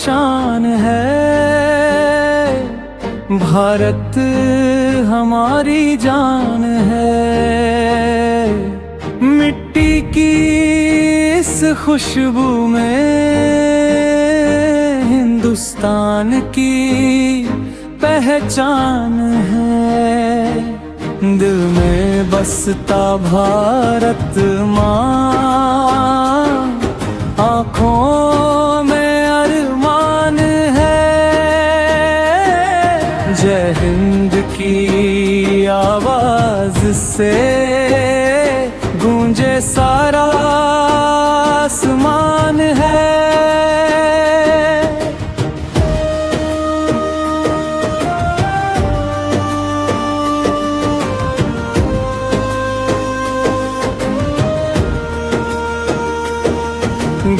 शान है, भारत हमारी जान है। मिट्टी की इस खुशबू में हिंदुस्तान की पहचान है। दिल में बसता भारत माँ, आँखों में अरमान है। जय हिंद की आवाज से गूंजे सारा आसमान है।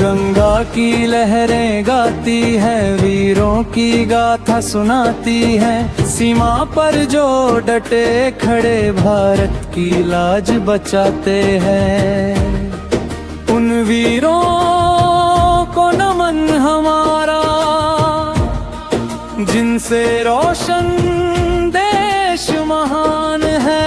गंगा की लहरें गाती है, वीरों की गाथा सुनाती है। सीमा पर जो डटे खड़े भारत की लाज बचाते हैं। उन वीरों को नमन हमारा, जिनसे रोशन देश महान है।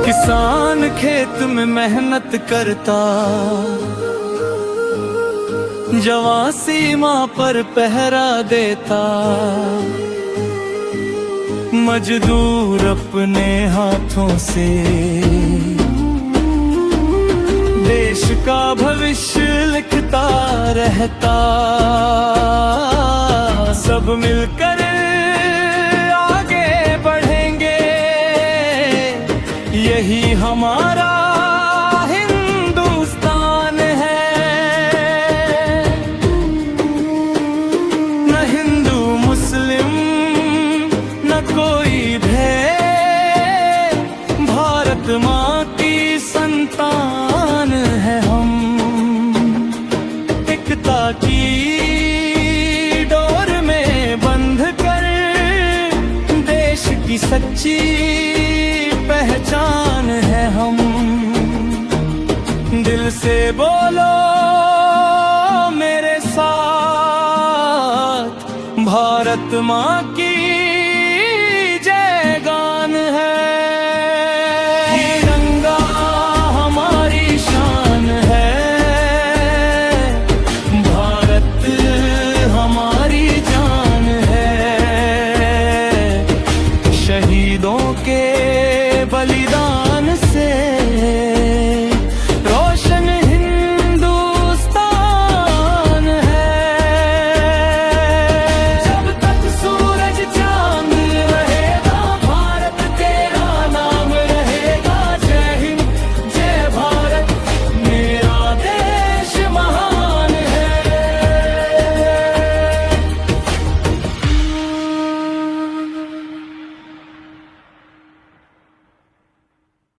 किसान खेत में मेहनत करता, जवां सीमा पर पहरा देता। मजदूर अपने हाथों से देश का भविष्य लिखता रहता। सब मिलकर आगे बढ़ेंगे, यही हमारा हिंदुस्तान है। न हिंदू मुस्लिम न कोई भेद, भारत माँ की संतान है हम। एकता की डोर में बंध कर देश की सच्ची पहचान है हम। दिल से बोल